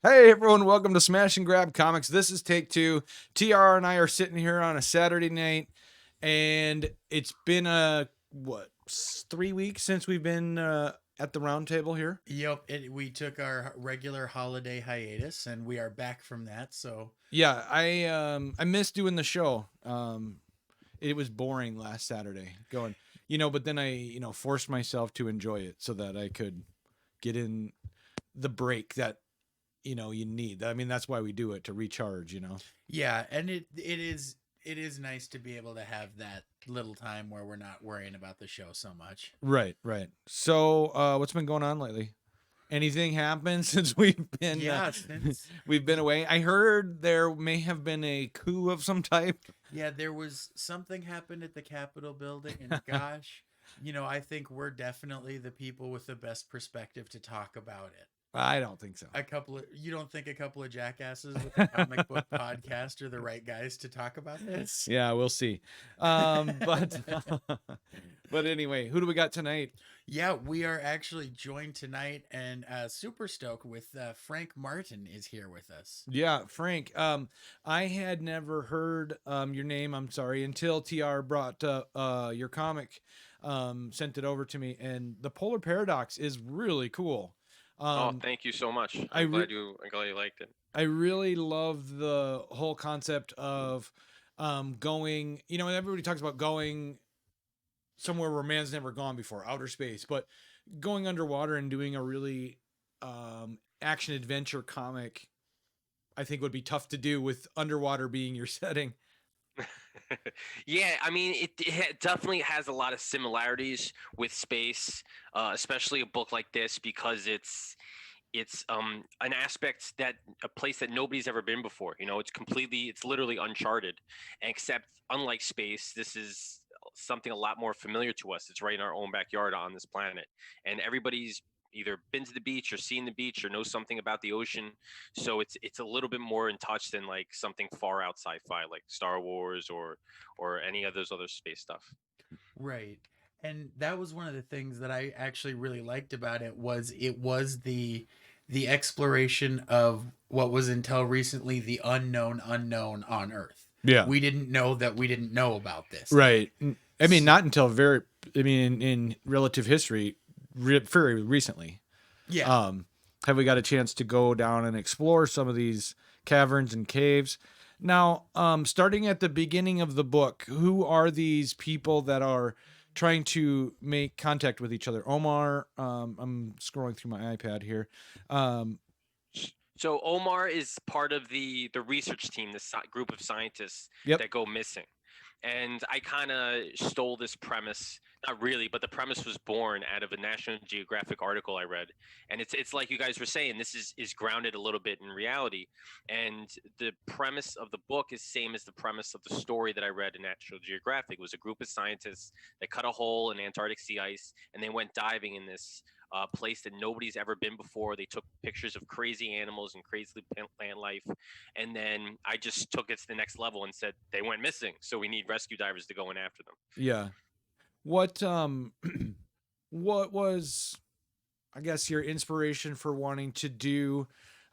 Hey everyone, welcome to Smash and Grab Comics. This is take 2. TR and I are sitting here on a Saturday night, and it's been 3 weeks since we've been at the round table here. Yep, we took our regular holiday hiatus, and we are back from that. So Yeah, I missed doing the show. It was boring last Saturday going, but then I forced myself to enjoy it so that I could get in the break that you need. I mean, that's why we do it, to recharge. yeah, and it is nice to be able to have that little time where we're not worrying about the show so much. Right. So what's been going on lately? Anything happened since we've been we've been away? I heard there may have been a coup of some type. Yeah, there was something happened at the Capitol building, and gosh, I think we're definitely the people with the best perspective to talk about it. I don't think so. You don't think a couple of jackasses with a comic book podcast are the right guys to talk about this? Yeah, we'll see. But but anyway, who do we got tonight? Yeah, we are actually joined tonight, and super stoked with Frank Martin is here with us. Yeah, Frank. I had never heard your name. I'm sorry, until TR brought your comic, sent it over to me, and the Polar Paradox is really cool. Thank you so much. I'm glad you liked it. I really love the whole concept of going, everybody talks about going somewhere where man's never gone before, outer space, but going underwater and doing a really action adventure comic, I think would be tough to do with underwater being your setting. Yeah, I mean, it definitely has a lot of similarities with space, especially a book like this, because it's an aspect that a place that nobody's ever been before. It's literally uncharted, except unlike space, this is something a lot more familiar to us. It's right in our own backyard on this planet, and everybody's either been to the beach or seen the beach or knows something about the ocean. So it's a little bit more in touch than like something far out sci-fi like Star Wars or any of those other space stuff. Right. And that was one of the things that I actually really liked about it was the exploration of what was until recently the unknown on Earth. Yeah. We didn't know that we didn't know about this. Right. I mean, not until in relative history, very recently. Yeah. Have we got a chance to go down and explore some of these caverns and caves? Now, starting at the beginning of the book, who are these people that are trying to make contact with each other? Omar, I'm scrolling through my iPad here. So Omar is part of the research team, this group of scientists that go missing. And I kind of stole this premise, not really, but the premise was born out of a National Geographic article I read. And it's like you guys were saying, this is grounded a little bit in reality. And the premise of the book is same as the premise of the story that I read in National Geographic. It was a group of scientists that cut a hole in Antarctic sea ice, and they went diving in this place that nobody's ever been before. They took pictures of crazy animals and crazy plant life, and then I just took it to the next level and said they went missing, so we need rescue divers to go in after them. Yeah. What what was, I guess, your inspiration for wanting to do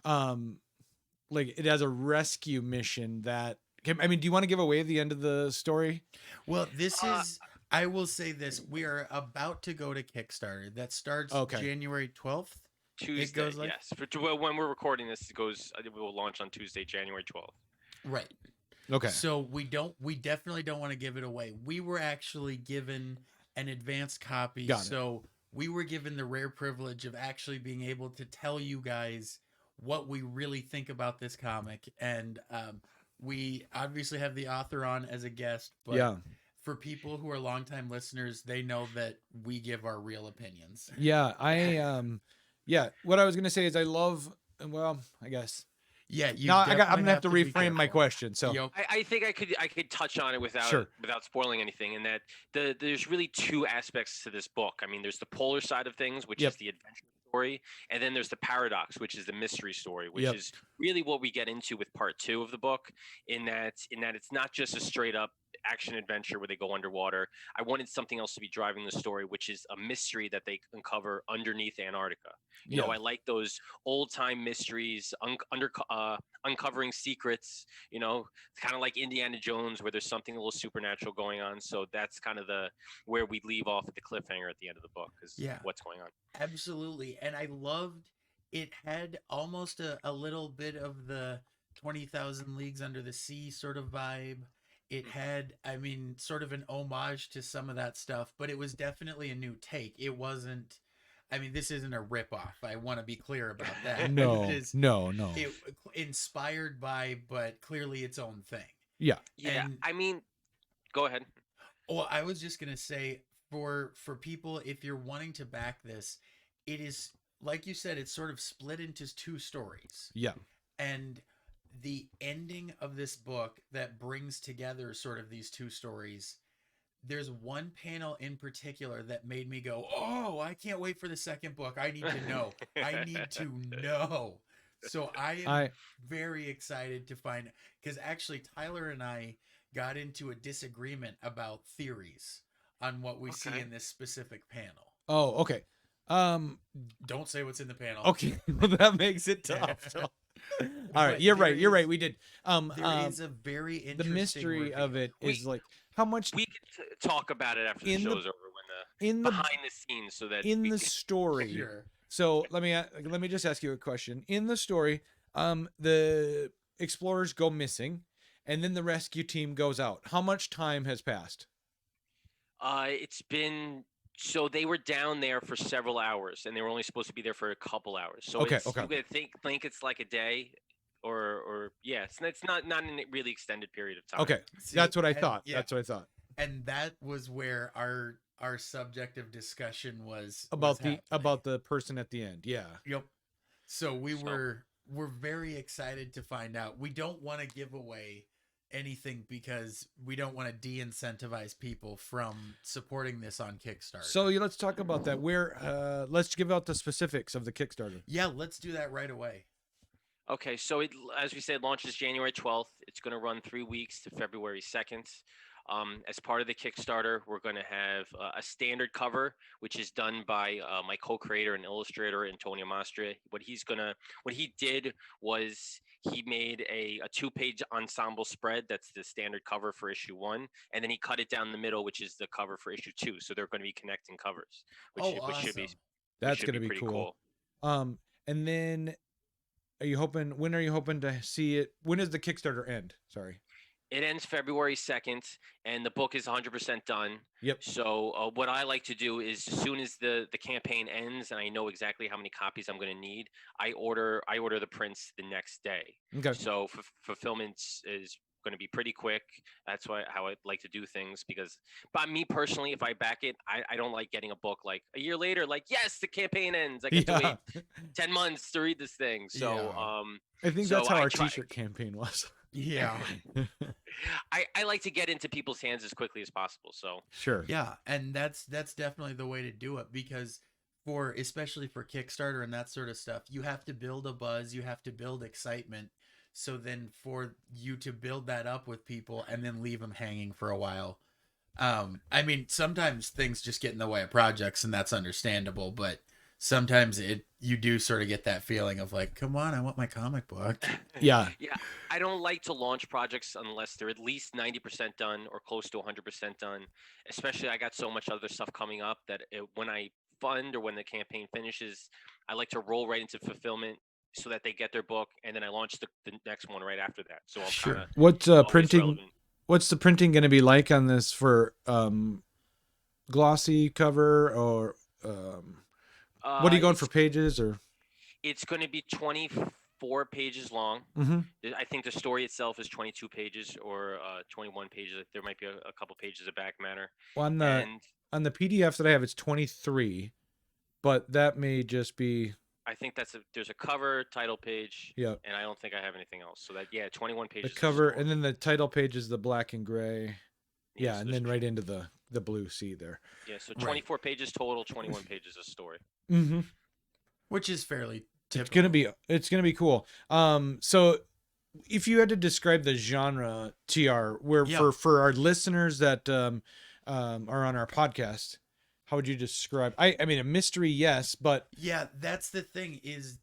like it as a rescue mission? That, I mean, do you want to give away the end of the story? Well, this is, I will say this. We are about to go to Kickstarter. That starts January 12th. Tuesday, yes. When we're recording this, it will launch on Tuesday, January 12th. Right. Okay. So we definitely don't want to give it away. We were actually given an advanced copy. So we were given the rare privilege of actually being able to tell you guys what we really think about this comic. And we obviously have the author on as a guest, but for people who are longtime listeners, they know that we give our real opinions. Yeah, what I was gonna say is I love. Well, I guess. Yeah, I'm gonna have to reframe my question. So I think I could touch on it without spoiling anything. In that there's really two aspects to this book. I mean, there's the polar side of things, which is the adventure story, and then there's the paradox, which is the mystery story, which is really what we get into with part 2 of the book. In that it's not just a straight up action adventure where they go underwater. I wanted something else to be driving the story, which is a mystery that they uncover underneath Antarctica. You know, I like those old time mysteries, uncovering secrets. You know, kind of like Indiana Jones, where there's something a little supernatural going on. So that's kind of where we leave off at the cliffhanger at the end of the book, is what's going on. Absolutely. And I loved it. Had almost a little bit of the 20,000 Leagues Under the Sea sort of vibe. It had, I mean, sort of an homage to some of that stuff, but it was definitely a new take. It wasn't, I mean, this isn't a ripoff. I want to be clear about that. No, it is, no. It inspired by, but clearly its own thing. Yeah. Yeah. And, I mean, go ahead. well, I was just gonna say, for people, if you're wanting to back this, it is, like you said, it's sort of split into two stories. Yeah. And the ending of this book that brings together sort of these two stories, there's one panel in particular that made me go, oh, I can't wait for the second book. I need to know. I need to know. So I am very excited to find, because actually Tyler and I got into a disagreement about theories on what we see in this specific panel. Oh, okay. Don't say what's in the panel. Okay. Well, that makes it tough. All right, you're right. We did. There is a very interesting. The mystery of it is like how much we can talk about it after the show's over, when the behind the scenes, so that in the story. Sure. So let me just ask you a question. In the story, the explorers go missing, and then the rescue team goes out. How much time has passed? It's been. So they were down there for several hours, and they were only supposed to be there for a couple hours. So okay. You could think it's like a day, or it's not a really extended period of time. Okay, that's what I thought. Yeah. That's what I thought. And that was where our subjective discussion was about the person at the end. Yeah. Yep. So we're very excited to find out. We don't want to give away anything because we don't want to de-incentivize people from supporting this on Kickstarter. So let's talk about that. Let's give out the specifics of the Kickstarter. Yeah, let's do that right away. Okay, so as we said, launches January 12th. It's going to run 3 weeks to February 2nd. As part of the Kickstarter, we're going to have a standard cover, which is done by my co-creator and illustrator, Antonio Mastre. What he did was he made a 2-page ensemble spread. That's the standard cover for issue 1. And then he cut it down the middle, which is the cover for issue 2. So they're going to be connecting covers, which should be, that's going to be cool. And then when are you hoping to see it? When does the Kickstarter end? Sorry. It ends February 2nd, and the book is 100% done. Yep. So what I like to do is, as soon as the campaign ends and I know exactly how many copies I'm going to need, I order the prints the next day. Okay. So fulfillment is going to be pretty quick. That's how I like to do things, because by me personally, if I back it, I don't like getting a book like a year later, like, yes, the campaign ends. I get to wait 10 months to read this thing. So I think that's how our t-shirt campaign was. Yeah. I like to get into people's hands as quickly as possible. So sure. Yeah, and that's definitely the way to do it, because especially for Kickstarter and that sort of stuff, you have to build a buzz, you have to build excitement. So then for you to build that up with people and then leave them hanging for a while. I mean, sometimes things just get in the way of projects, and that's understandable, but sometimes you do sort of get that feeling of like, come on, I want my comic book. Yeah. Yeah. I don't like to launch projects unless they're at least 90% done or close to 100% done. Especially, I got so much other stuff coming up that when I fund or when the campaign finishes, I like to roll right into fulfillment so that they get their book, and then I launch the next one right after that. So I'm kind of what's printing relevant. What's the printing going to be like on this for glossy cover, or what are you going for, pages? Or it's going to be 24 pages long. Mm-hmm. I think the story itself is 22 pages or 21 pages. There might be a couple pages of back matter. Well, on the PDFs that I have, it's 23, but that may just be. I think there's a cover, title page, and I don't think I have anything else. So 21 pages. The cover, and then the title page is the black and gray. Yeah, and then right into the blue C there. Yeah, so 24 pages total, 21 pages of story. Mm-hmm. Which is fairly typical. It's gonna be cool. So if you had to describe the genre, TR, where Yeah. for our listeners that are on our podcast, how would you describe? I mean, a mystery, yes, but Yeah, that's the thing is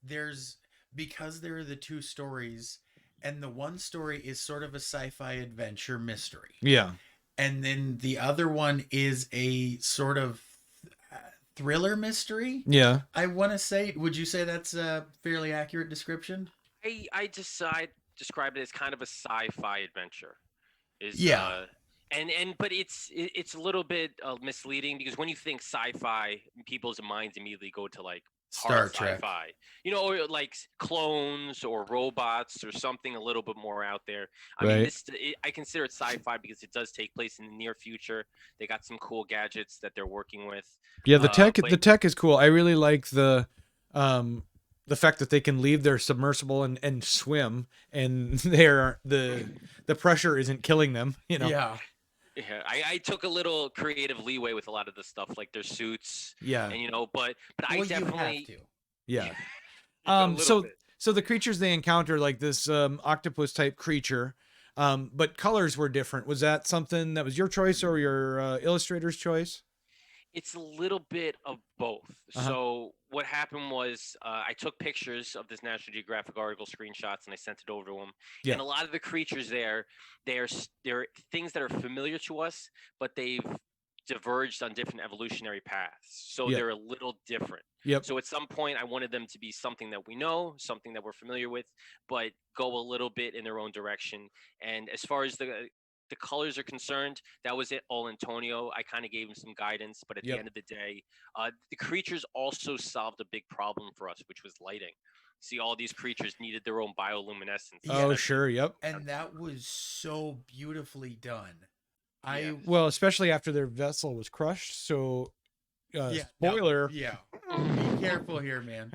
because there are the two stories, and the one story is sort of a sci-fi adventure mystery. yeah, And then the other one is a sort of uh, thriller mystery. yeah, I want to say, would you say that's a fairly accurate description? I describe it as kind of a sci-fi adventure. Is Yeah. and but it's a little bit misleading because when you think sci-fi, people's minds immediately go to like Star hard Trek. sci-fi, or like clones or robots or something a little bit more out there. I mean, right. I consider it sci-fi because it does take place in the near future. They got some cool gadgets that they're working with. Yeah, the But tech is cool. I really like um the fact that they can leave their submersible and swim, and the pressure isn't killing them. Yeah. yeah, I took a little creative leeway with a lot of the stuff, like their suits, Yeah, and but I Well, you have definitely to. yeah. a little So bit. the creatures they encounter, like this octopus type creature, but colors were different. Was that something that was your choice or your illustrator's choice? It's a little bit of both. Uh-huh. So what happened was I took pictures of this National Geographic article, screenshots, and I sent it over to them. Yeah. And a lot of the creatures there, they're things that are familiar to us, but they've diverged on different evolutionary paths. So Yep. they're a little different. Yep. So at some point, I wanted them to be something that we know, something that we're familiar with, but go a little bit in their own direction. And as far as the colors are concerned, that was it all Antonio. I kind of gave him some guidance, but at the Yep. end of the day, the creatures also solved a big problem for us, which was lighting. See, all these creatures needed their own bioluminescence. Yeah. Oh, sure. Yep. And that was so beautifully done. Yeah. Well, especially after their vessel was crushed. So, spoiler. Yeah. Be careful here, man.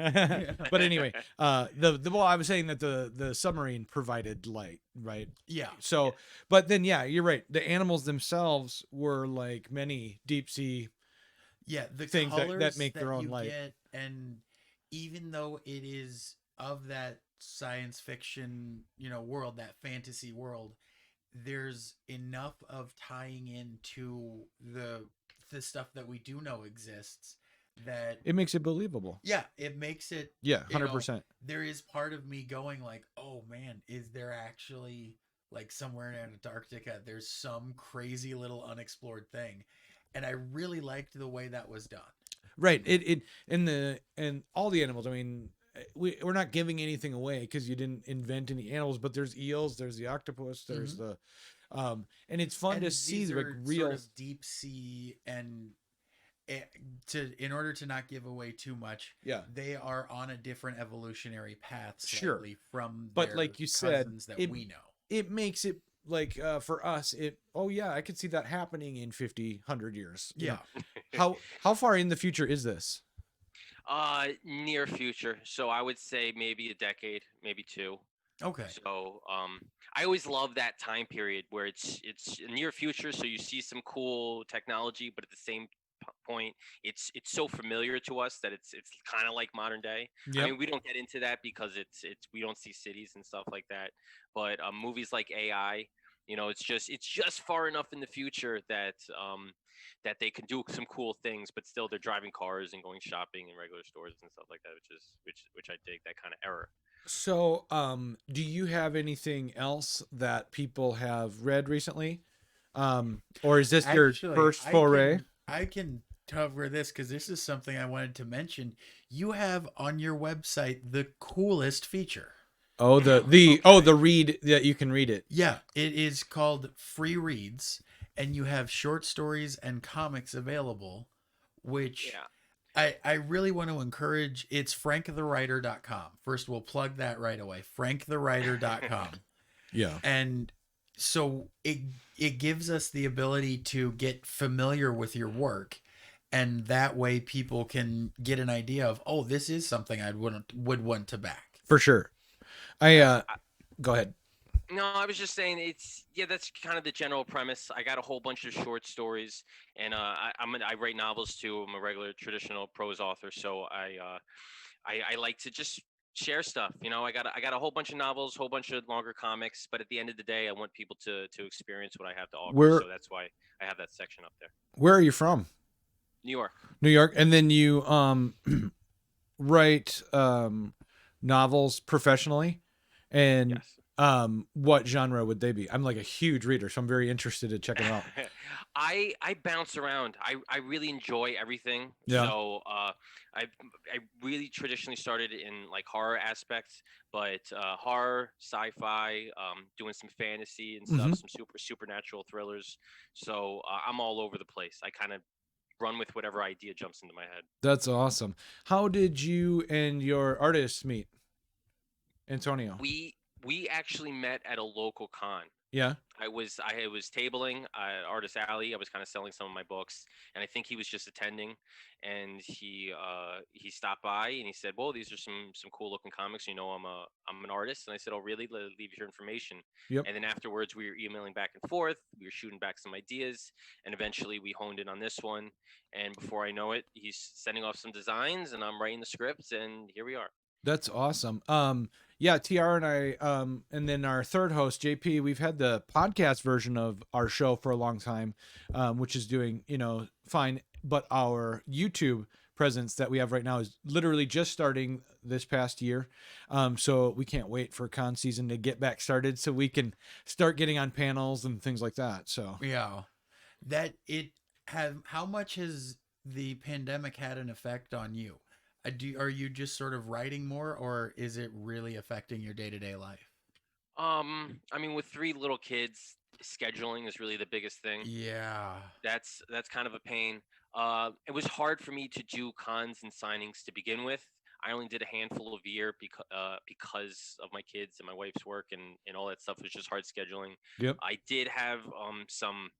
But anyway, well, I was saying that the submarine provided light, right? Yeah. So, but then yeah, you're right. The animals themselves were like many deep sea. Yeah, the things that colors make their own you light. get, and even though it is of that science fiction, world, that fantasy world, there's enough of tying into the stuff that we do know exists that It makes it believable. yeah, it makes it Yeah, you know, 100%. there is part of me going like, oh man, is there actually like somewhere in Antarctica there's some crazy little unexplored thing, and I really liked the way that was done. Right. It and all the animals. I mean, we're not giving anything away because you didn't invent any animals, but there's eels, there's the octopus, there's the and it's fun And to see these like are real sort of deep sea, and in order to not give away too much, yeah. they are on a different evolutionary path Sure. slightly from But their like you said, cousins that it- we know. It makes it like for us oh yeah, I could see that happening in 50 100 years. you Yeah. know. How far in the future is this? Near future. So I would say maybe a decade, maybe two. Okay. So I always love that time period where it's near future. So you see some cool technology, but at the same point, it's so familiar to us that it's kind of like modern day. I Yep. mean, we don't get into that because it's we don't see cities and stuff like that. But movies like AI, it's just far enough in the future that that they can do some cool things, but still they're driving cars and going shopping in regular stores and stuff like that, which I dig that kind of era. So, do you have anything else that people have read recently? Or is this your Actually, first foray? I can cover this because this is something I wanted to mention. You have on your website the coolest feature. Oh, the read that you can read it. Yeah, it is called Free Reads, and you have short stories and comics available, which Yeah. I really want to encourage. It's franktherwriter.com. First, we'll plug that right away. franktherwriter.com. Yeah. And so it gives us the ability to get familiar with your work, and that way people can get an idea of, oh, this is something I would want to back. For sure. I go ahead. No, I was just saying that's kind of the general premise. I got a whole bunch of short stories, and I write novels too. I'm a regular traditional prose author, so I like to just share stuff. I got a whole bunch of novels, whole bunch of longer comics, but at the end of the day, I want people to experience what I have to offer. So that's why I have that section up there. Where are you from? New York. New York. And then you write novels professionally, and Yes. What genre would they be? I'm like a huge reader, so I'm very interested in checking them out. I bounce around. I really enjoy everything. Yeah. So I really traditionally started in like horror aspects, but horror, sci-fi, doing some fantasy and stuff, some supernatural thrillers. So I'm all over the place. I kind of run with whatever idea jumps into my head. That's awesome. How did you and your artist meet, Antonio? We actually met at a local con. Yeah. I was tabling at Artist Alley. I was kind of selling some of my books, and I think he was just attending. And he stopped by and he said, "Well, these are some cool looking comics. I'm an artist." And I said, "Oh, really? Leave your information." Yep. And then afterwards, we were emailing back and forth. We were shooting back some ideas, and eventually we honed in on this one. And before I know it, he's sending off some designs, and I'm writing the scripts, and here we are. That's awesome. Yeah, TR and I, and then our third host, JP, we've had the podcast version of our show for a long time, which is doing, fine. But our YouTube presence that we have right now is literally just starting this past year. So we can't wait for con season to get back started so we can start getting on panels and things like that. So yeah, how much has the pandemic had an effect on you? Are you just sort of writing more, or is it really affecting your day-to-day life? I mean, with 3 little kids, scheduling is really the biggest thing. Yeah. That's kind of a pain. It was hard for me to do cons and signings to begin with. I only did a handful of a year because of my kids and my wife's work and all that stuff was just hard scheduling. Yep. I did have some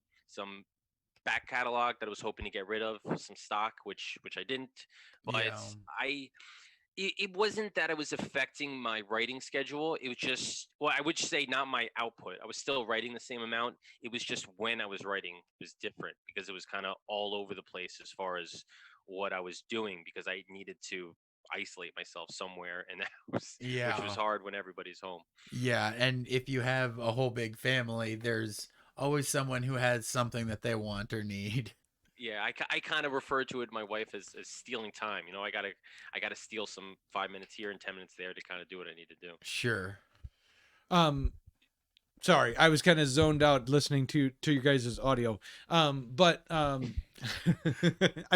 back catalog that I was hoping to get rid of, some stock, which I didn't. But it wasn't that it was affecting my writing schedule. It was just, well, I would say not my output. I was still writing the same amount. It was just when I was writing was different because it was kind of all over the place as far as what I was doing because I needed to isolate myself somewhere in the house, which was hard when everybody's home. Yeah, and if you have a whole big family, there's always someone who has something that they want or need. Yeah, I kind of refer to it, my wife, as stealing time. I gotta steal some 5 minutes here and 10 minutes there to kind of do what I need to do. Sure. Sorry, I was kind of zoned out listening to your guys' audio. But I'm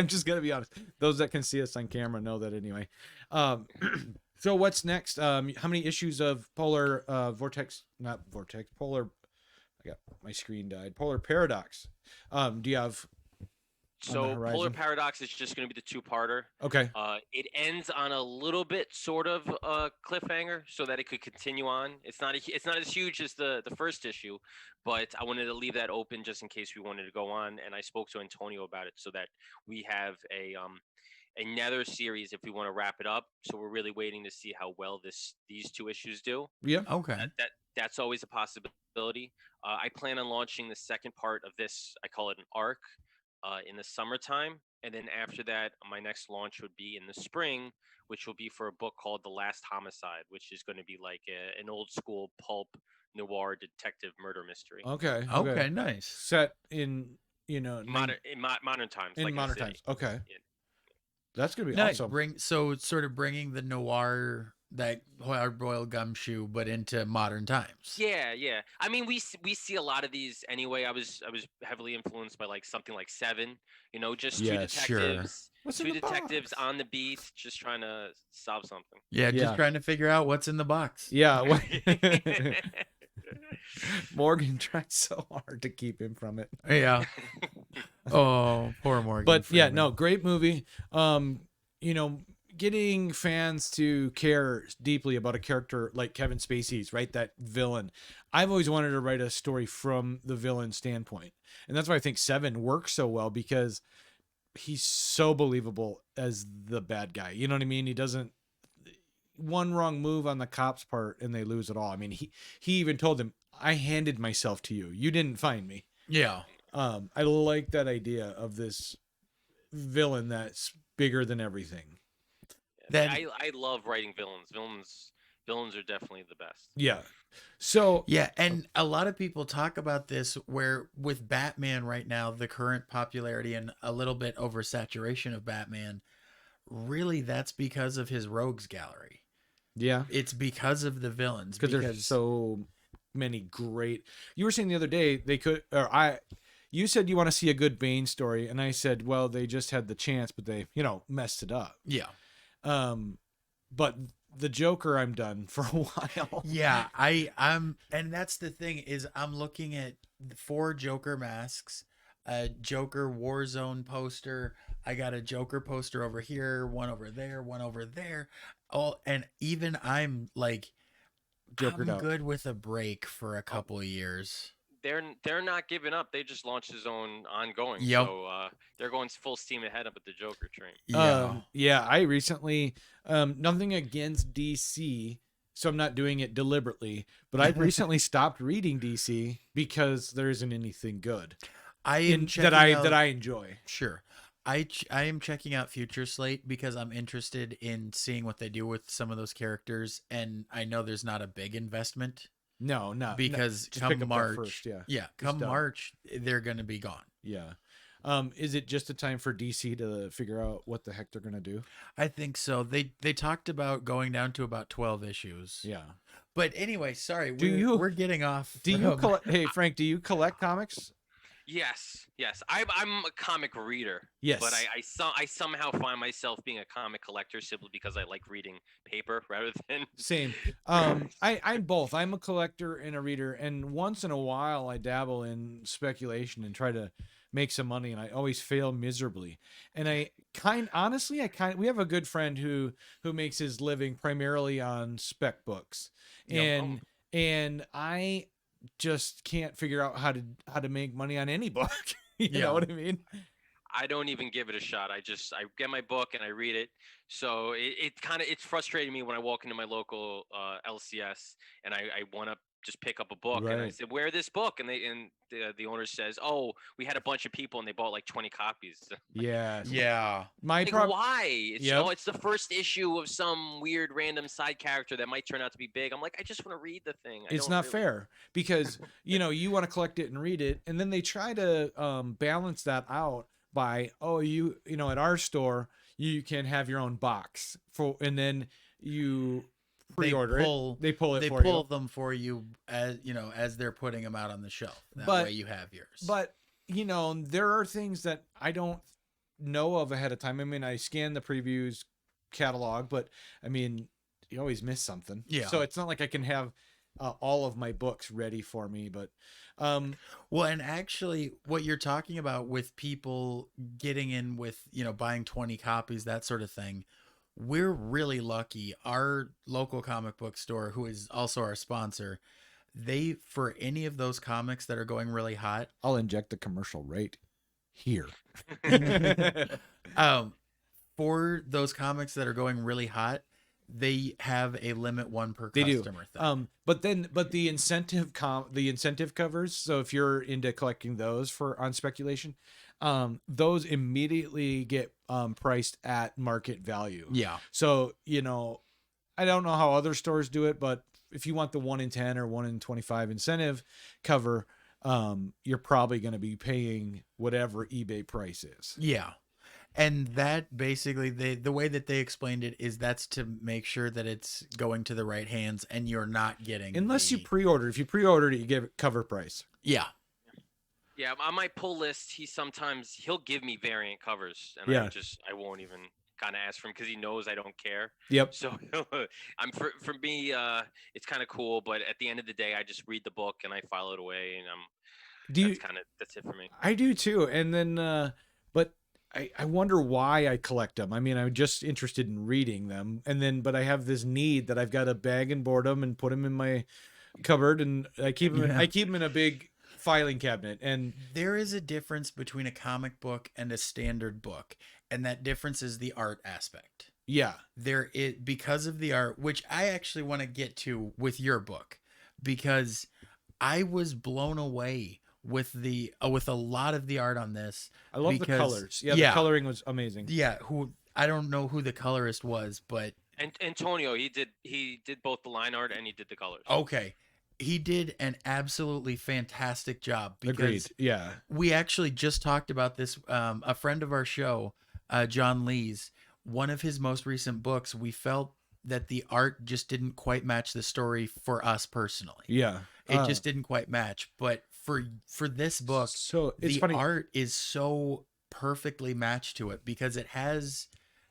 just gonna be honest. Those that can see us on camera know that anyway. So what's next? How many issues of Polar Polar? I got my screen died. Polar Paradox. Do you have? So Polar Paradox is just going to be the 2-parter. Okay. It ends on a little bit sort of cliffhanger so that it could continue on. It's not as huge as the first issue, but I wanted to leave that open just in case we wanted to go on. And I spoke to Antonio about it so that we have another series if we want to wrap it up. So we're really waiting to see how well these 2 issues do. Yeah. Okay. That's always a possibility. I plan on launching the second part of this. I call it an arc. In the summertime, and then after that, my next launch would be in the spring, which will be for a book called The Last Homicide, which is going to be like an old school pulp noir detective murder mystery. Okay, nice. Set in modern times. In modern times. Okay. Yeah. That's gonna be nice. Awesome. So it's sort of bringing the noir, that hard-boiled gumshoe, but into modern times. Yeah. I mean, we see a lot of these anyway. I was heavily influenced by like something like Seven. Just 2 detectives, sure. 2 detectives on the beat, just trying to solve something. Yeah, just trying to figure out what's in the box. Yeah. Morgan tried so hard to keep him from it. Yeah. Oh, poor Morgan. But yeah, no, great movie. Getting fans to care deeply about a character like Kevin Spacey's, right? That villain. I've always wanted to write a story from the villain standpoint. And that's why I think Seven works so well, because he's so believable as the bad guy. You know what I mean? He doesn't, one wrong move on the cop's part and they lose it all. I mean, he even told him, I handed myself to you. You didn't find me. Yeah. I like that idea of this villain that's bigger than everything. Then I love writing villains. Villains are definitely the best. Yeah. So yeah, and a lot of people talk about this where with Batman right now, the current popularity and a little bit oversaturation of Batman, really that's because of his rogues gallery. yeah, It's because of the villains. because there's so many great. You were saying the other day they could, or you said you want to see a good Bane story, and I said, well, they just had the chance, but they, messed it up. yeah. But the Joker, I'm done for a while. Yeah, I'm and that's the thing is I'm looking at 4 Joker masks, a Joker Warzone poster. I got a Joker poster over here, one over there, one over there. Oh, and even I'm like Jokered I'm out. good with a break for a couple of years. They're not giving up. They just launched his own ongoing. Yep. So they're going full steam ahead up with the Joker train. Yeah, I recently, nothing against DC, so I'm not doing it deliberately, but I've recently stopped reading DC because there isn't anything good that I enjoy. Sure. I am checking out Future Slate because I'm interested in seeing what they do with some of those characters, and I know there's not a big investment. No, not Because just pick come up March, that first, come done. March, they're gonna be gone. Yeah. Is it just a time for DC to figure out what the heck they're gonna do? I think so. They talked about going down to about 12 issues. Yeah. But anyway, sorry, we're getting off. Hey Frank, do you collect comics? Yes. I'm a comic reader. Yes. But I somehow find myself being a comic collector simply because I like reading paper rather than Same. I'm both. I'm a collector and a reader, and once in a while I dabble in speculation and try to make some money, and I always fail miserably. And we have a good friend who makes his living primarily on spec books. And I just can't figure out how to make money on any book. You know what I mean? I don't even give it a shot. I get my book and I read it. So it's frustrating me when I walk into my local LCS and I want to just pick up a book and I said, "Where this book?" And the owner says, "Oh, we had a bunch of people and they bought like 20 copies." Yeah. Why? It's the first issue of some weird random side character that might turn out to be big. I'm like, I just want to read the thing. It's not fair because you want to collect it and read it, and then they try to balance that out by at our store you can have your own box and then you pre-order it. They pull them for you as they're putting them out on the shelf. That way you have yours. But there are things that I don't know of ahead of time. I mean, I scan the previews catalog, but I mean, you always miss something. Yeah. So it's not like I can have all of my books ready for me, but well, and actually what you're talking about with people getting in with buying 20 copies, that sort of thing, we're really lucky. Our local comic book store, who is also our sponsor, they, for any of those comics that are going really hot, I'll inject the commercial right here. For those comics that are going really hot, they have a limit one per customer thing. But the incentive covers. So if you're into collecting those on speculation, those immediately get priced at market value. Yeah. So I don't know how other stores do it, but if you want the 1 in 10 or 1 in 25 incentive cover, you're probably going to be paying whatever eBay price is. Yeah. And that basically, the way that they explained it is that's to make sure that it's going to the right hands and you're not getting... Unless you pre-order. If you pre-ordered it, you get cover price. Yeah. Yeah, on my pull list, he'll give me variant covers. And I won't even kind of ask for him because he knows I don't care. Yep. So for me, it's kind of cool. But at the end of the day, I just read the book and I file it away. And that's it for me. I do too. And then, but... I wonder why I collect them. I mean, I'm just interested in reading them, but I have this need that I've got to bag and board them and put them in my cupboard, and I keep them in a big filing cabinet. And there is a difference between a comic book and a standard book, and that difference is the art aspect. Yeah, because of the art, which I actually want to get to with your book, because I was blown away with a lot of the art on this. I love the colors. Yeah, the coloring was amazing. Yeah, I don't know who the colorist was, but Antonio, he did both the line art and he did the colors. Okay. He did an absolutely fantastic job. Agreed. Yeah. We actually just talked about this. A friend of our show, John Lees, one of his most recent books, we felt that the art just didn't quite match the story for us personally. Yeah. It just didn't quite match. But for this book, so it's the funny. art is so perfectly matched to it because it has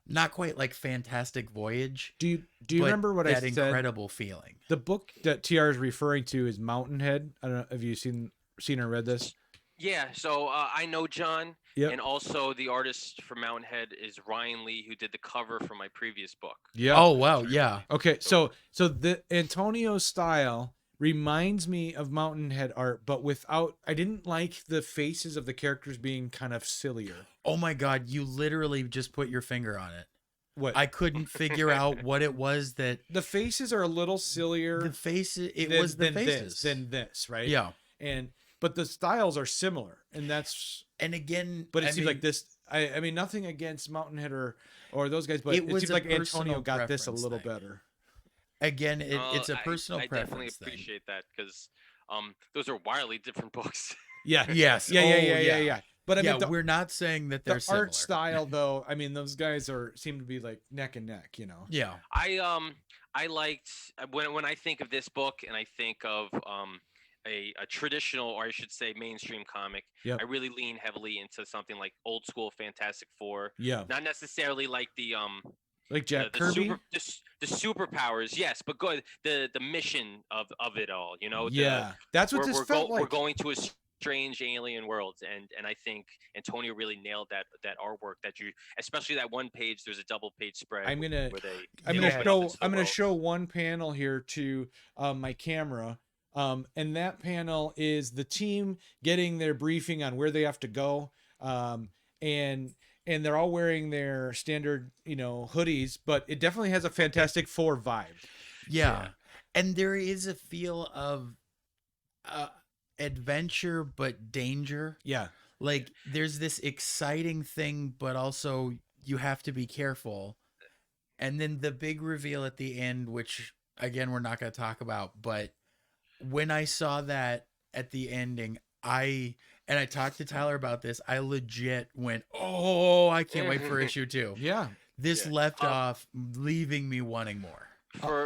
not quite like Fantastic Voyage. Do you remember what I said? That incredible feeling. The book that TR is referring to is Mountainhead. I don't know. Have you seen or read this? Yeah. So I know John. Yep. And also the artist for Mountainhead is Ryan Lee, who did the cover for my previous book. Yeah. Oh wow. Yeah. Okay. So the Antonio style reminds me of Mountainhead art, but without. I didn't like the faces of the characters being kind of sillier. Oh my God, you literally just put your finger on it. What? I couldn't figure out what it was that the faces are a little sillier. The faces, than this, right? Yeah. But the styles are similar, and again, but it seems like this. I mean, nothing against Mountainhead or those guys, but it seems like Antonio got this a little better. Again, it's a personal preference. I definitely appreciate that because those are wildly different books. Yeah. Yes. Yeah. But I mean, we're not saying that they're the art style, though. I mean, those guys seem to be like neck and neck, you know. Yeah. I liked when I think of this book and I think of a traditional, or I should say mainstream comic. Yep. I really lean heavily into something like old school Fantastic Four. Yeah. Not necessarily like the like Jack Kirby. The superpowers, yes, but good. The mission of it all, you know. That's what this felt like. We're going to a strange alien world, and I think Antonio really nailed that artwork that you, especially that one page. There's a double page spread. I'm gonna show one panel here to my camera. And that panel is the team getting their briefing on where they have to go. And they're all wearing their standard, hoodies, but it definitely has a Fantastic Four vibe. Yeah. And there is a feel of adventure, but danger. Yeah. Like there's this exciting thing, but also you have to be careful. And then the big reveal at the end, which again, we're not going to talk about, but when I saw that at the ending, I talked to Tyler about this, I legit went, oh, I can't wait for issue 2. Yeah. This left off, leaving me wanting more.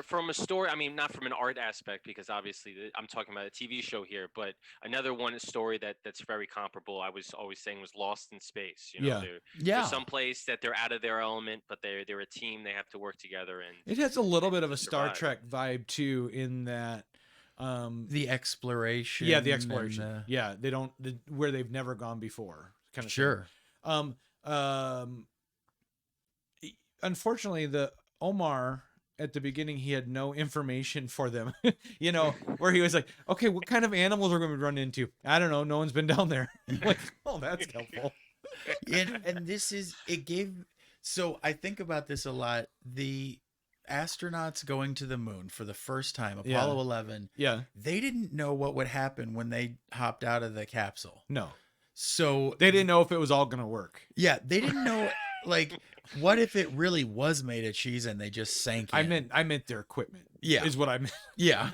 From a story, I mean, not from an art aspect, because obviously I'm talking about a TV show here, but another story that's very comparable, I was always saying, was Lost in Space. There's some place that they're out of their element, but they're a team, they have to work together. And it has a little bit of a Star Trek vibe too, in that the exploration. Yeah, the exploration. They don't where they've never gone before, kind of sure thing. Unfortunately, the Omar at the beginning, he had no information for them. Where he was like, okay, what kind of animals are we going to run into? I don't know, no one's been down there. Like, oh, that's helpful. And this is, it gave, so I think about this a lot. The astronauts going to the moon for the first time, Apollo 11. Yeah. They didn't know what would happen when they hopped out of the capsule. No. So they didn't know if it was all going to work. Yeah. They didn't know, like, what if it really was made of cheese and they just sank in? I meant their equipment. Yeah. Is what I meant. Yeah.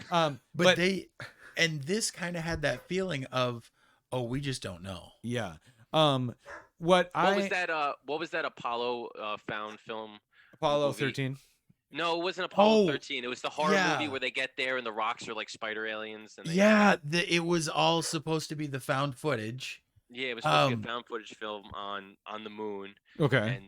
But this kind of had that feeling of, oh, we just don't know. Yeah. What was that Apollo found film? Apollo 13. No, it wasn't Apollo 13. It was the horror movie where they get there and the rocks are like spider aliens. And it was all supposed to be the found footage. Yeah, it was supposed to be a found footage film on the moon. Okay.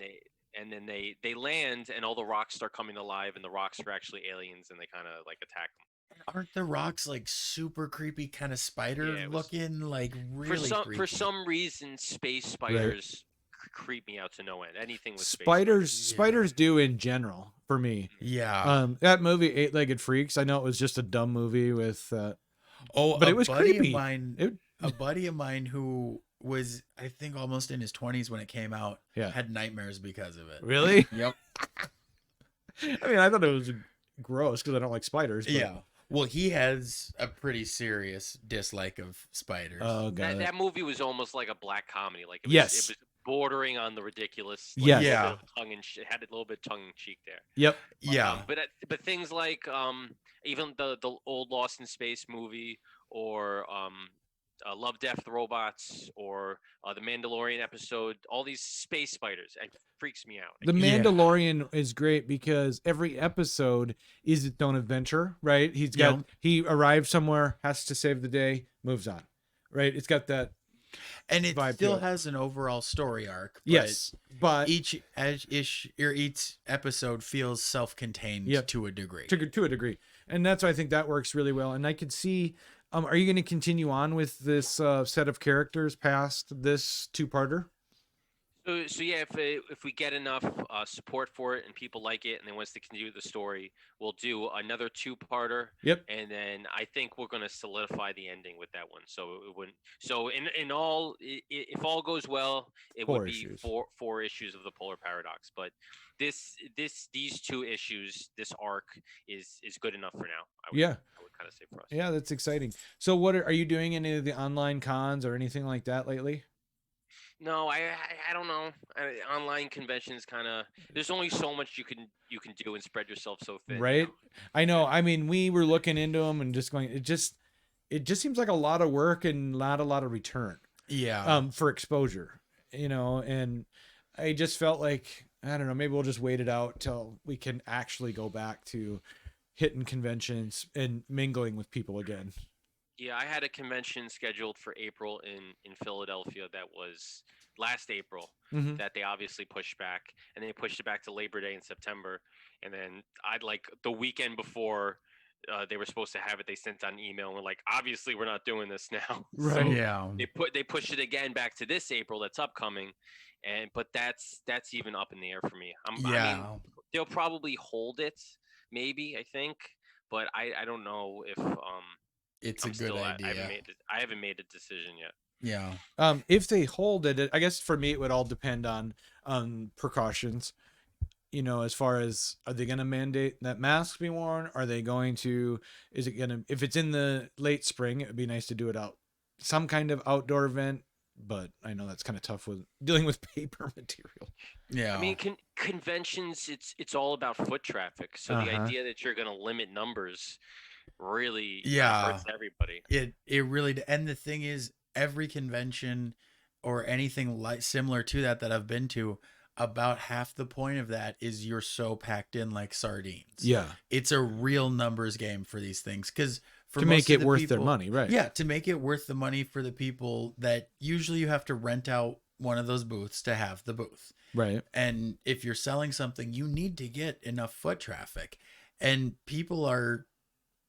And then they land and all the rocks start coming alive and the rocks are actually aliens and they kind of like attack them. Aren't the rocks like super creepy, kind of spider looking, like really creepy? For some reason, space spiders creep me out to no end. Anything with spiders do in general for me. Yeah. That movie, Eight-Legged Freaks. I know it was just a dumb movie with. But it was creepy. A buddy of mine who was, I think, almost in his 20s when it came out, had nightmares because of it. Really? Yep. I mean, I thought it was gross because I don't like spiders. But... Yeah. Well, he has a pretty serious dislike of spiders. Oh god. That movie was almost like a black comedy. Like it Yes. was bordering on the ridiculous. Yes. A little Yeah. bit of tongue and it had a little bit of tongue in cheek there. Yep. Yeah. But things like even the old Lost in Space movie, or Love, Death, Robots, or the Mandalorian episode, all these space spiders, it freaks me out. The Yeah. Mandalorian is great because every episode is its own adventure, right? He arrives somewhere, has to save the day, moves on, right? It's got that, And it vibe to still it. has an overall story arc. But yes, but each episode feels self-contained Yep. to a degree. to a degree, and that's why I think that works really well. And I could see, are you going to continue on with this set of characters past this two-parter? So yeah, if we get enough support for it and people like it and they want us to continue the story, we'll do another two-parter. Yep. And then I think we're going to solidify the ending with that one. So it wouldn't. So in all, if all goes well, it Four would be issues. four issues of the Polar Paradox. But these two issues, this arc is good enough for now. I would kind of say for us. Yeah, that's exciting. So what are you doing any of the online cons or anything like that lately? No, I don't know. Online conventions kind of. There's only so much you can do and spread yourself so thin. Right. I know. I mean, we were looking into them and just going, it just seems like a lot of work and not a lot of return. Yeah. For exposure, and I just felt like, I don't know, maybe we'll just wait it out till we can actually go back to hitting conventions and mingling with people again. Yeah, I had a convention scheduled for April in Philadelphia that was last April Mhm. that they obviously pushed back, and they pushed it back to Labor Day in September. And then I'd like the weekend before they were supposed to have it, they sent out an email and were like, obviously we're not doing this now. Right. So Yeah. they pushed it again back to this April that's upcoming, but that's even up in the air for me. I mean, they'll probably hold it, maybe, I think, but I don't know if It's I'm a good still idea. I haven't made a decision yet. Yeah. If they hold it, I guess for me it would all depend on precautions. As far as, are they going to mandate that masks be worn? Are they going to? Is it going to? If it's in the late spring, it would be nice to do it out, some kind of outdoor event. But I know that's kind of tough with dealing with paper material. Yeah. I mean, conventions, it's all about foot traffic. So the idea that you're going to limit numbers really hurts everybody. It really, and the thing is, every convention or anything like similar to that I've been to, about half the point of that is you're so packed in like sardines. Yeah. It's a real numbers game for these things, because to make it worth their money, right? Yeah, to make it worth the money for the people that usually you have to rent out one of those booths to have the booth. Right. And if you're selling something, you need to get enough foot traffic. And people are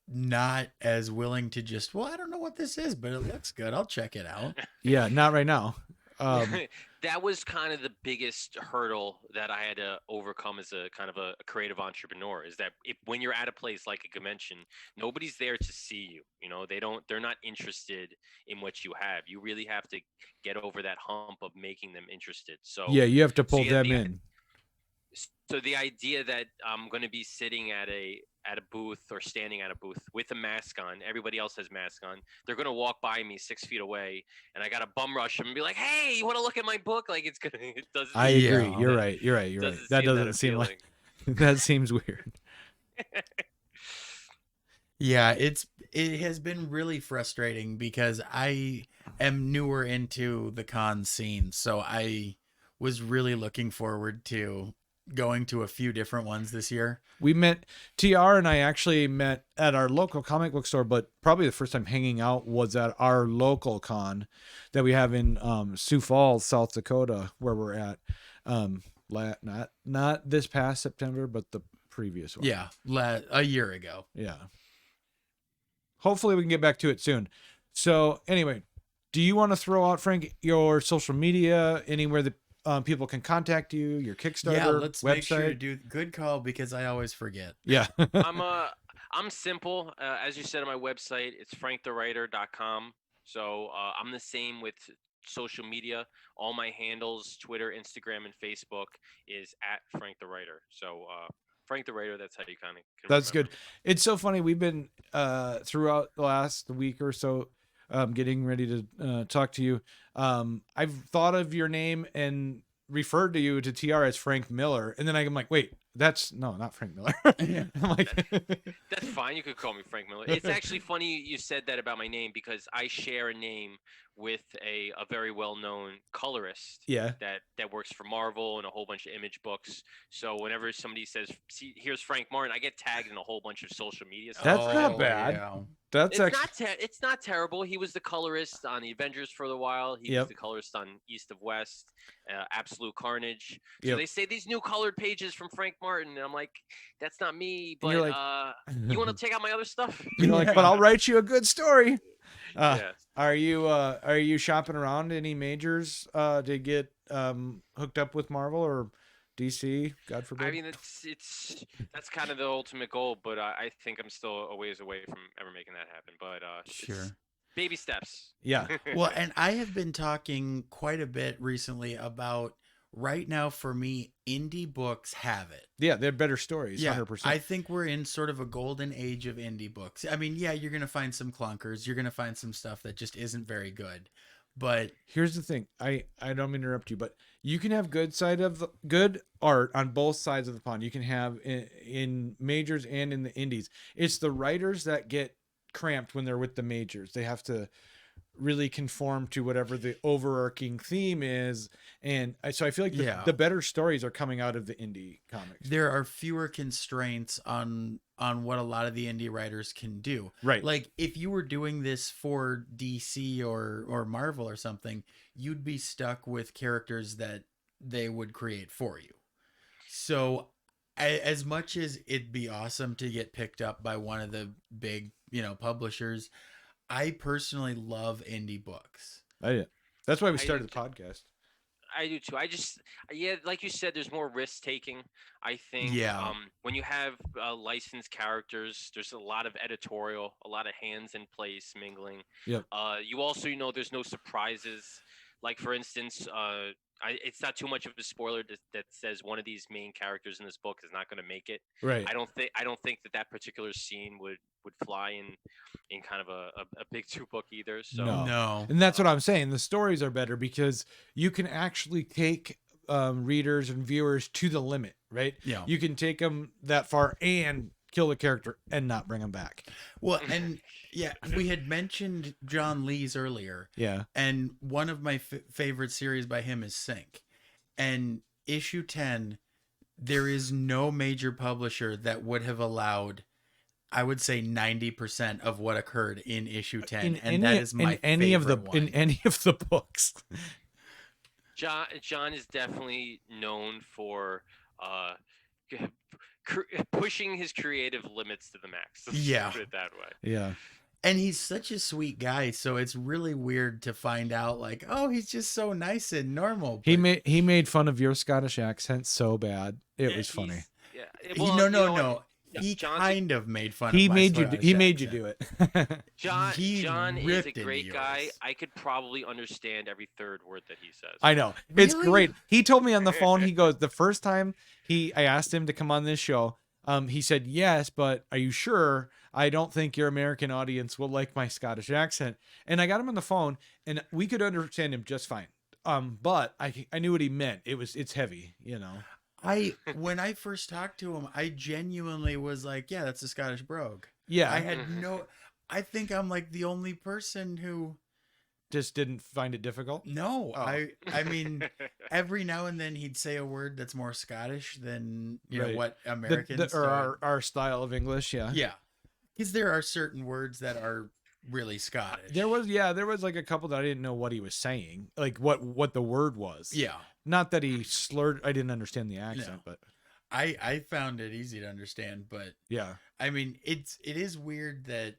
not as willing to just, well, I don't know what this is, but it looks good, I'll check it out. Yeah, not right now. That was kind of the biggest hurdle that I had to overcome as a kind of a creative entrepreneur, is that when you're at a place like a convention, nobody's there to see you. They're not interested in what you have. You really have to get over that hump of making them interested. So yeah, you have to pull them in. So the idea that I'm going to be sitting at a booth or standing at a booth with a mask on, everybody else has masks on, they're going to walk by me 6 feet away, and I got to bum rush them and be like, hey, you want to look at my book? Like, it doesn't. I agree. You're right. That doesn't seem appealing. like, that seems weird. Yeah, it has been really frustrating because I am newer into the con scene, so I was really looking forward to going to a few different ones this year. We met, TR and I actually met at our local comic book store, but probably the first time hanging out was at our local con that we have in Sioux Falls, South Dakota, where we're at. Not this past September, but the previous one. Yeah, a year ago. Yeah. Hopefully we can get back to it soon. So anyway, do you want to throw out, Frank, your social media, anywhere that people can contact you, your Kickstarter let's website? make sure to do good call, because I always forget. Yeah. I'm simple. As you said on my website, it's franktherewriter.com. So I'm the same with social media. All my handles, Twitter, Instagram, and Facebook, is at Frank the Writer. So Frank the Raider. That's how you kind of. That's good. It's so funny. We've been throughout the last week or so, getting ready to talk to you. I've thought of your name and referred to you to TR as Frank Miller, and then I'm like, wait, that's not Frank Miller. I'm like, that's fine. You could call me Frank Miller. It's actually funny you said that about my name because I share a name with a very well-known colorist. Yeah. That works for Marvel and a whole bunch of image books. So whenever somebody says, "See, here's Frank Martin," I get tagged in a whole bunch of social media stuff. That's not bad. Yeah. That's it's not terrible. He was the colorist on the Avengers for a while. He was the colorist on East of West, Absolute Carnage. So they say these new colored pages from Frank Martin, and I'm like, that's not me. But like, you want to take out my other stuff? You're like, but I'll write you a good story. Yeah. Are you shopping around any majors to get hooked up with Marvel or DC? God forbid. I mean, that's kind of the ultimate goal, but I think I'm still a ways away from ever making that happen. But sure, baby steps. Yeah. Well, and I have been talking quite a bit recently about. Right now, for me, indie books have it. Yeah, they're better stories. Yeah, 100%. I think we're in sort of a golden age of indie books. I mean, yeah, you're going to find some clunkers. You're going to find some stuff that just isn't very good. But here's the thing. I don't mean to interrupt you, but you can have good art on both sides of the pond. You can have in majors and in the indies. It's the writers that get cramped when they're with the majors. They have to really conform to whatever the overarching theme is, and so I feel like the better stories are coming out of the indie comics. There are fewer constraints on what a lot of the indie writers can do. Right. Like if you were doing this for DC or Marvel or something, you'd be stuck with characters that they would create for you. So as much as it'd be awesome to get picked up by one of the big, publishers, I personally love indie books. That's why we started the podcast. I do too. Like you said, there's more risk taking. I think when you have licensed characters, there's a lot of editorial, a lot of hands in place mingling. Yep. You also, there's no surprises. Like for instance, it's not too much of a spoiler that says one of these main characters in this book is not going to make it. Right. I don't think that particular scene would fly in kind of a big 2-book either. So no. And that's what I'm saying. The stories are better because you can actually take readers and viewers to the limit, right? Yeah. You can take them that far and kill the character and not bring them back. Well, and we had mentioned John Lee's earlier. Yeah. And one of my favorite series by him is Sync. And issue 10, there is no major publisher that would have allowed, I would say 90% of what occurred in issue 10. That is my favorite one. In any of the books. John is definitely known for pushing his creative limits to the max. Let's put it that way. Yeah. And he's such a sweet guy, so it's really weird to find out like, oh, he's just so nice and normal. But He made fun of your Scottish accent so bad. It was funny. No. He kind of made fun of He my made you Scottish do it. John is a great guy. I could probably understand every third word that he says. I know. It's great. He told me on the phone, he goes, the first time I asked him to come on this show, he said, yes, but are you sure? I don't think your American audience will like my Scottish accent. And I got him on the phone and we could understand him just fine. But I knew what he meant. It's heavy, When I first talked to him, I genuinely was like, yeah, that's a Scottish brogue. Yeah. I think I'm like the only person who just didn't find it difficult. No, I mean, every now and then he'd say a word that's more Scottish than know what Americans or our style of English. Yeah. Yeah. Because there are certain words that are really Scottish. There was like a couple that I didn't know what he was saying, like what the word was. Yeah. Not that he slurred. I didn't understand the accent, but I found it easy to understand. But yeah, I mean, it is weird that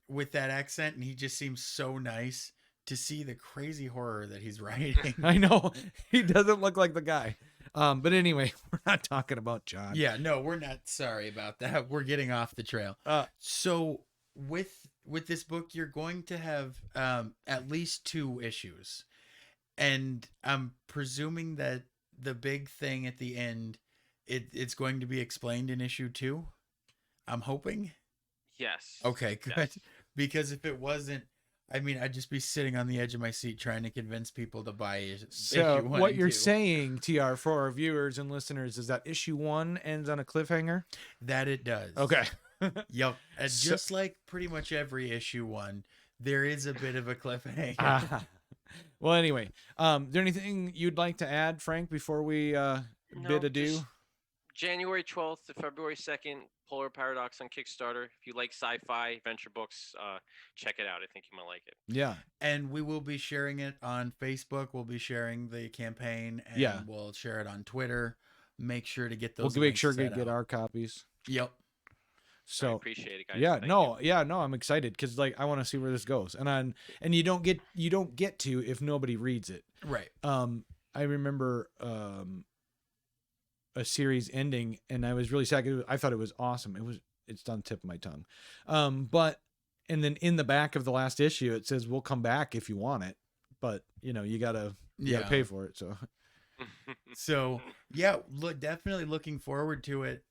with that accent, and he just seems so nice to see the crazy horror that he's writing. I know he doesn't look like the guy. But anyway, we're not talking about John. Yeah, no, we're not. Sorry about that. We're getting off the trail. So with this book, you're going to have at least 2 issues. And I'm presuming that the big thing at the end it's going to be explained in issue 2. I'm hoping. Yes. Okay, good. Yes. Because if it wasn't, I mean, I'd just be sitting on the edge of my seat trying to convince people to buy issue 1 what and you're 2. saying, TR, for our viewers and listeners, is that issue 1 ends on a cliffhanger? That it does. Okay. Yep. And So- just like pretty much every issue 1, there is a bit of a cliffhanger. Well, anyway, there anything you'd like to add, Frank, before we bid adieu? Just January 12th to February 2nd, Polar Paradox on Kickstarter. If you like sci-fi adventure books, check it out. I think you might like it. Yeah. And we will be sharing it on Facebook. We'll be sharing the campaign, and we'll share it on Twitter. Make sure to get those. We'll make sure to links set get out. our copies. Yep. So I appreciate it, guys. yeah, Thank you. I'm excited because like I want to see where this goes, and you don't get to if nobody reads it. Right. I remember a series ending, and I was really sad. I thought it was awesome. It's on the tip of my tongue. And then in the back of the last issue, it says we'll come back if you want it, but you gotta pay for it. So. So yeah, definitely looking forward to it.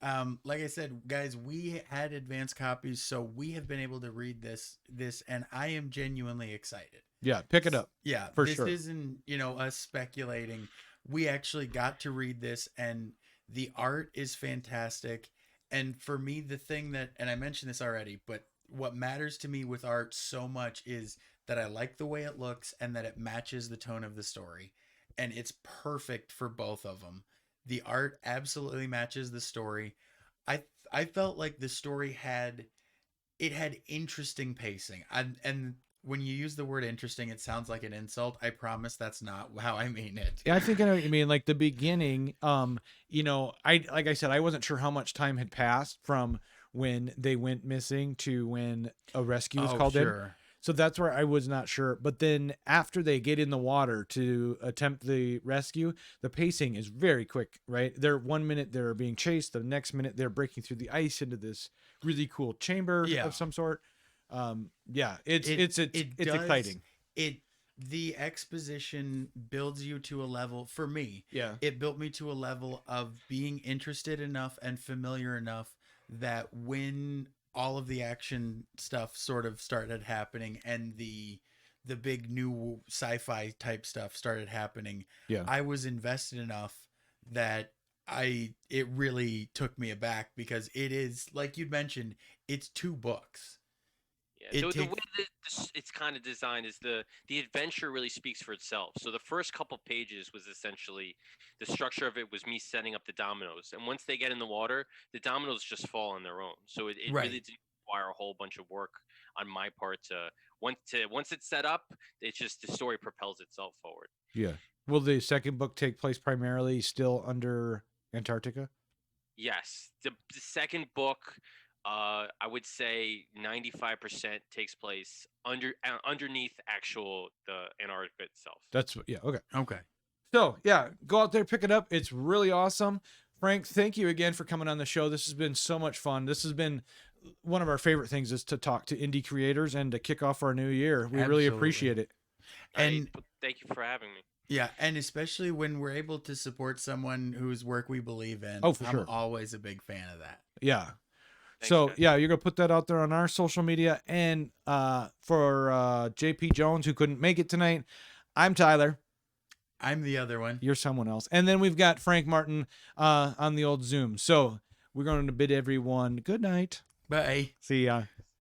Like I said, guys, we had advanced copies, so we have been able to read this, and I am genuinely excited. Yeah, pick it up. Yeah, for this sure. isn't us speculating. We actually got to read this, and the art is fantastic. And for me, the thing that, and I mentioned this already, but what matters to me with art so much is that I like the way it looks and that it matches the tone of the story. And it's perfect for both of them. The art absolutely matches the story. I felt like the story had interesting pacing. And when you use the word interesting, it sounds like an insult. I promise that's not how I mean it. Yeah, I think I know what you mean. Like the beginning, like I said, I wasn't sure how much time had passed from when they went missing to when a rescue was called in. So that's where I was not sure. But then after they get in the water to attempt the rescue, the pacing is very quick, right? They're 1 minute they're being chased. The next minute they're breaking through the ice into this really cool chamber of some sort. It's exciting. The exposition builds you to a level, for me. Yeah. It built me to a level of being interested enough and familiar enough that when all of the action stuff sort of started happening and the big new sci-fi type stuff started happening, I was invested enough that it really took me aback, because it is, like you'd mentioned, it's 2 books. Yeah, the way that it's kind of designed is the adventure really speaks for itself. So the first couple pages was essentially, the structure of it was me setting up the dominoes, and once they get in the water, the dominoes just fall on their own. So it really didn't require a whole bunch of work on my part once it's set up. It's just the story propels itself forward. Yeah. Will the second book take place primarily still under Antarctica? Yes, the second book. I would say 95% takes place underneath the Antarctica itself. Okay. So go out there, pick it up. It's really awesome. Frank, thank you again for coming on the show. This has been so much fun. This has been one of our favorite things, is to talk to indie creators and to kick off our new year. We really appreciate it. And thank you for having me. Yeah, and especially when we're able to support someone whose work we believe in. Oh, for sure. I'm always a big fan of that. Yeah. Thanks, so guys. you're gonna put that out there on our social media. And for JP Jones, who couldn't make it tonight, I'm Tyler. I'm the other one. You're someone else. And then we've got Frank Martin on the old Zoom. So we're going to bid everyone good night. Bye. See ya.